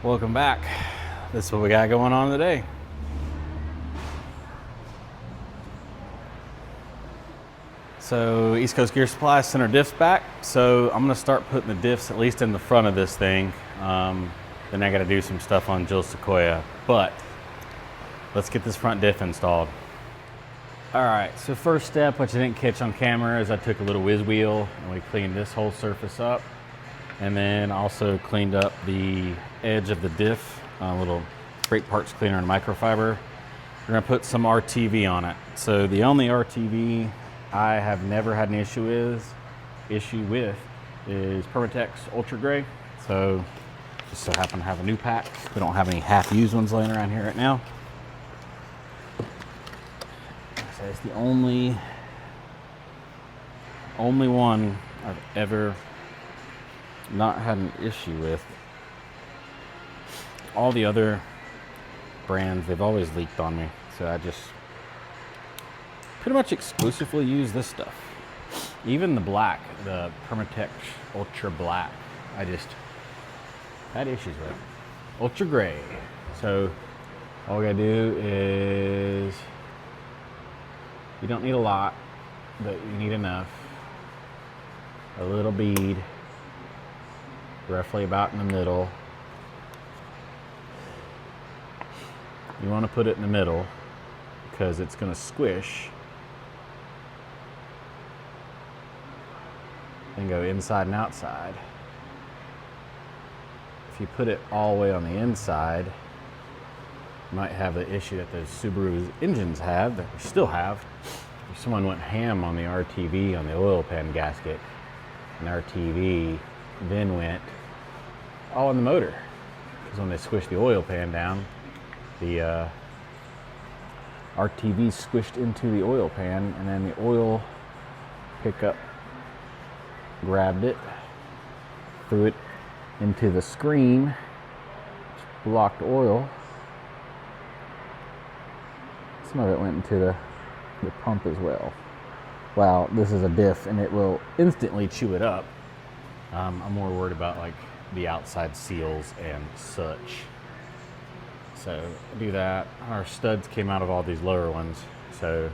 Welcome back. This is what we got going on today. So East Coast Gear Supply sent our diffs back. So I'm gonna start putting the diffs at least in the front of this thing. Then I gotta do some stuff on Jill Sequoia. But let's get this front diff installed. All right, so first step, which I didn't catch on camera, is I took a little whiz wheel and we cleaned this whole surface up. And then also cleaned up the edge of the diff, a little brake parts cleaner and microfiber. We're gonna put some RTV on it. So the only RTV I have never had an issue with is Permatex Ultra Gray. So just so happen to have a new pack. We don't have any half-used ones laying around here right now. So it's the only one I've ever not had an issue with. All the other brands, they've always leaked on me. So I just pretty much exclusively use this stuff. Even the black, the Permatex Ultra Black, I just had issues with. Ultra Gray. So all we gotta do is, you don't need a lot, but you need enough. A little bead, roughly about in the middle. You want to put it in the middle because it's going to squish and go inside and outside. If you put it all the way on the inside, you might have the issue that those Subaru engines have, that we still have. Someone went ham on the RTV on the oil pan gasket, and the RTV then went all in the motor, because when they squished the oil pan down, the RTV squished into the oil pan, and then the oil pickup grabbed it, threw it into the screen, which blocked oil. Some of it went into the pump as well. Wow, this is a diff and it will instantly chew it up. I'm more worried about like the outside seals and such. So do that. Our studs came out of all these lower ones. So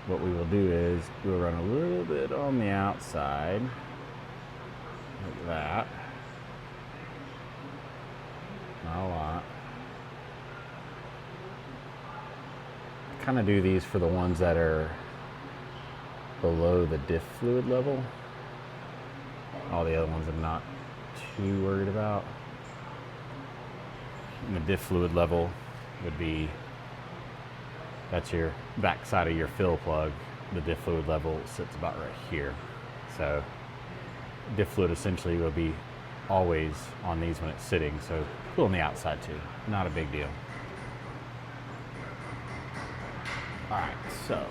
what we will do is we'll run a little bit on the outside, like that. Not a lot. I kind of do these for the ones that are below the diff fluid level. All the other ones I'm not too worried about. And the diff fluid level would be, that's your back side of your fill plug. The diff fluid level sits about right here. So diff fluid essentially will be always on these when it's sitting. So pull on the outside too, not a big deal. All right, so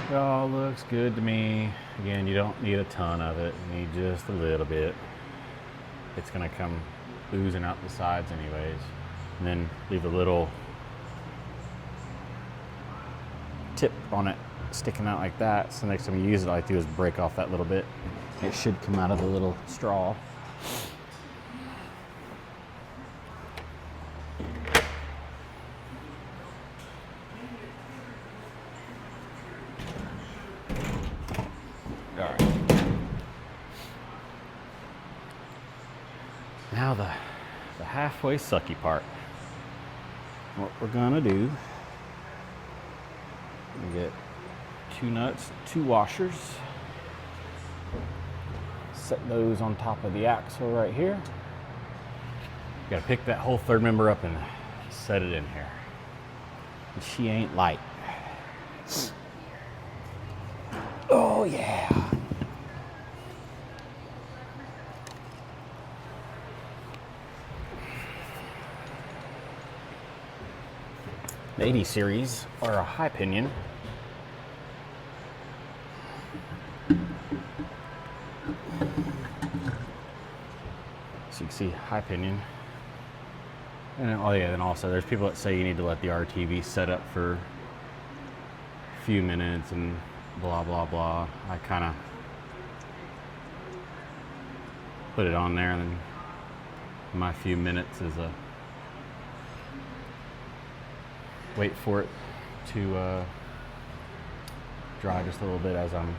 it all looks good to me. Again, you don't need a ton of it. You need just a little bit. It's gonna come oozing out the sides anyways. And then leave a little tip on it sticking out like that. So next time you use it, all I do is break off that little bit. It should come out of the little straw. Now the halfway sucky part. What we're gonna do, we get 2 nuts, 2 washers. Set those on top of the axle right here. You gotta pick that whole third member up and set it in here. And she ain't light. Oh yeah. The 80 series are a high pinion. So you can see high pinion. And then, oh yeah, then also there's people that say you need to let the RTV set up for a few minutes and blah, blah, blah. I kind of put it on there and then my few minutes is wait for it to dry just a little bit as I'm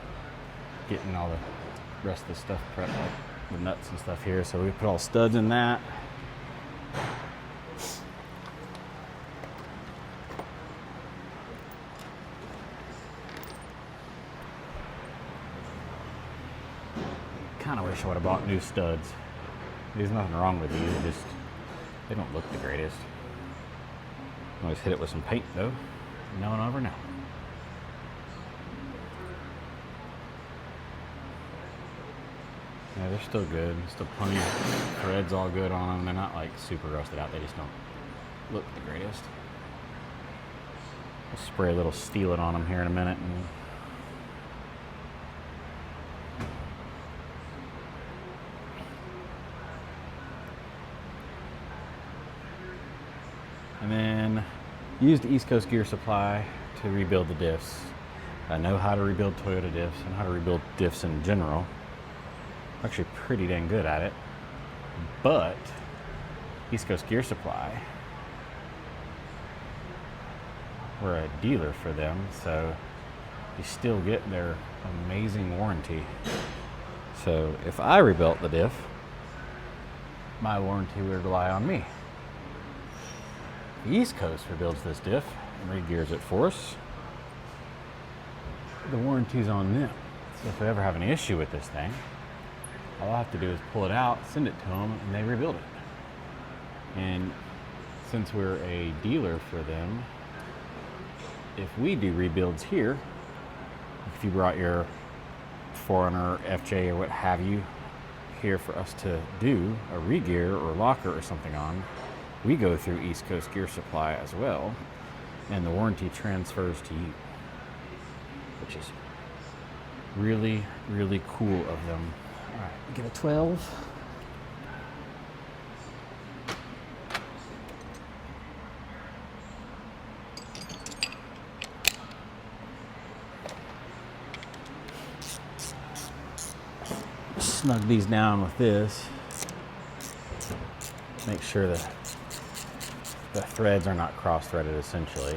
getting all the rest of the stuff prepped, like the nuts and stuff here. So we put all studs in that. Kind of wish I would have bought new studs. There's nothing wrong with these, just they don't look the greatest. Always hit it with some paint though. No one ever know. Yeah, they're still good. Still plenty of threads all good on them. They're not like super rusted out. They just don't look the greatest. I'll spray a little Steel-It on them here in a minute. And then used East Coast Gear Supply to rebuild the diffs. I know how to rebuild Toyota diffs and how to rebuild diffs in general. I'm actually pretty dang good at it. But East Coast Gear Supply, we're a dealer for them, so you still get their amazing warranty. So if I rebuilt the diff, my warranty would rely on me. The East Coast rebuilds this diff and re-gears it for us. The warranty's on them. So if we ever have an issue with this thing, all I have to do is pull it out, send it to them, and they rebuild it. And since we're a dealer for them, if we do rebuilds here, if you brought your 4Runner, FJ, or what have you here for us to do a re-gear or locker or something on, we go through East Coast Gear Supply as well, and the warranty transfers to you, which is really, really cool of them. All right, get a 12. Snug these down with this. Make sure that the threads are not cross-threaded, essentially.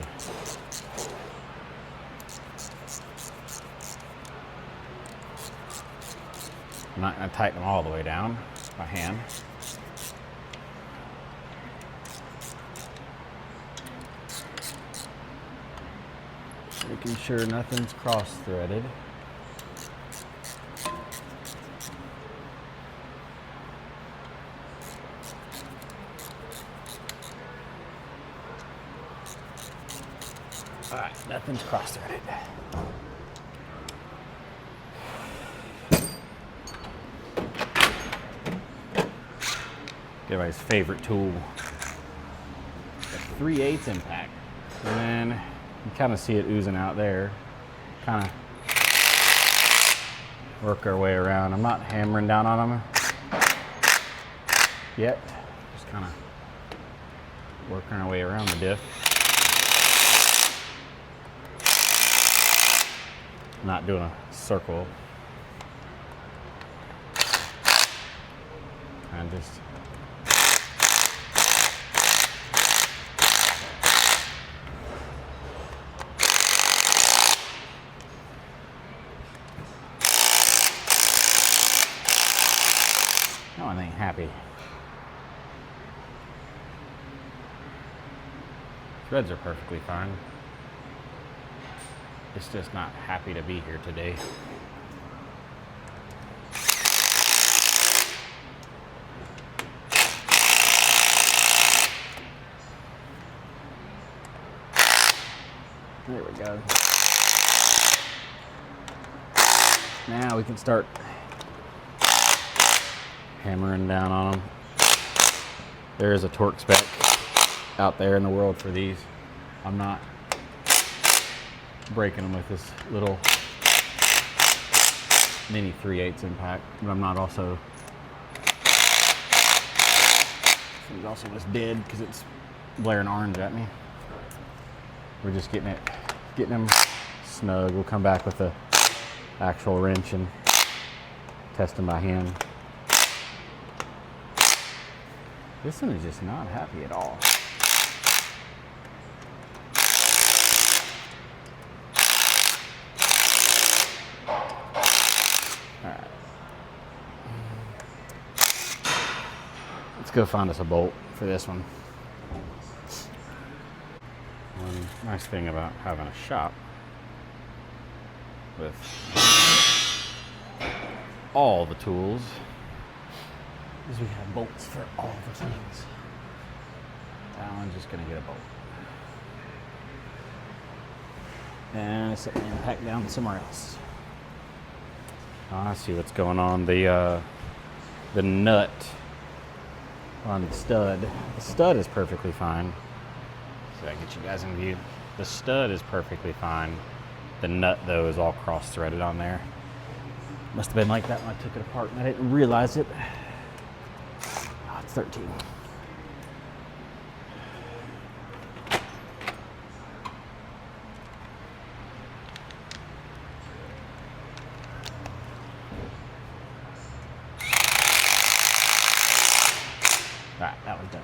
I'm not going to tighten them all the way down by hand. Making sure nothing's cross-threaded. All right, nothing's cross-threaded. Everybody's favorite tool, the 3/8 impact. And then you kind of see it oozing out there. Kind of work our way around. I'm not hammering down on them yet. Just kind of working our way around the diff. Not doing a circle. And just no one ain't happy. Threads are perfectly fine. It's just not happy to be here today. There we go. Now we can start hammering down on them. There is a torque spec out there in the world for these. I'm not breaking them with this little mini 3/8 impact, but I'm not also. It's also just dead because it's blaring orange at me. We're just getting them snug. We'll come back with the actual wrench and test them by hand. This one is just not happy at all. All right. Let's go find us a bolt for this one. One nice thing about having a shop with all the tools is we have bolts for all the things. Alan's just gonna get a bolt. And set the impact down somewhere else. Oh, I see what's going on. The nut on the stud. The stud is perfectly fine. See if I can get you guys in view. The stud is perfectly fine. The nut though is all cross-threaded on there. Must have been like that when I took it apart and I didn't realize it. Oh, it's 13. All right, that one's done.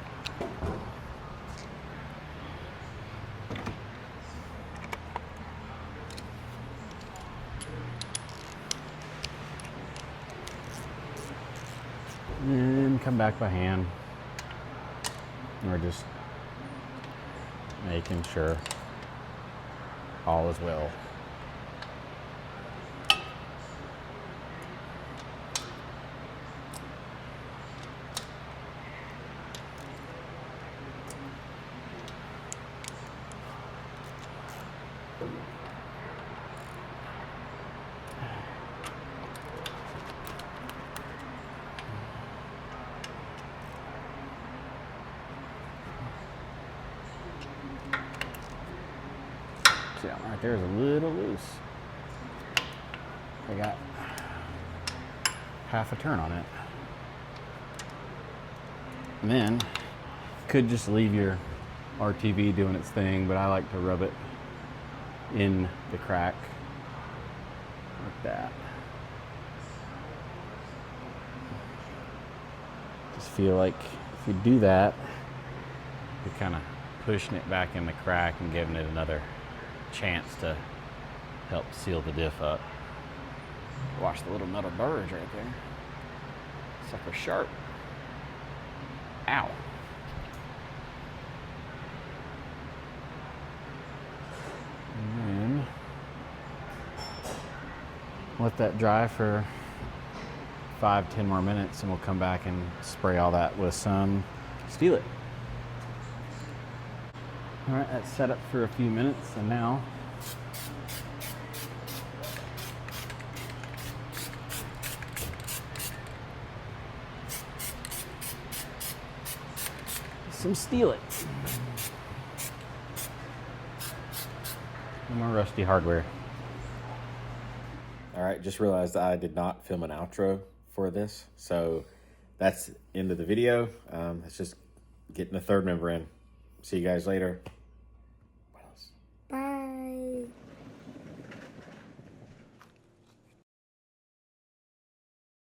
And come back by hand. We're just making sure all is well. See that one right there is a little loose. I got half a turn on it. And then could just leave your RTV doing its thing, but I like to rub it in the crack like that. Just feel like if you do that, you're kind of pushing it back in the crack and giving it another chance to help seal the diff up. Watch the little metal burrs right there. Sucker sharp. Ow. And then let that dry for 5-10 more minutes and we'll come back and spray all that with some Steel It. All right, that's set up for a few minutes, and now some Steel It. No more rusty hardware. All right, just realized I did not film an outro for this, so that's the end of the video. It's just getting the third member in. See you guys later.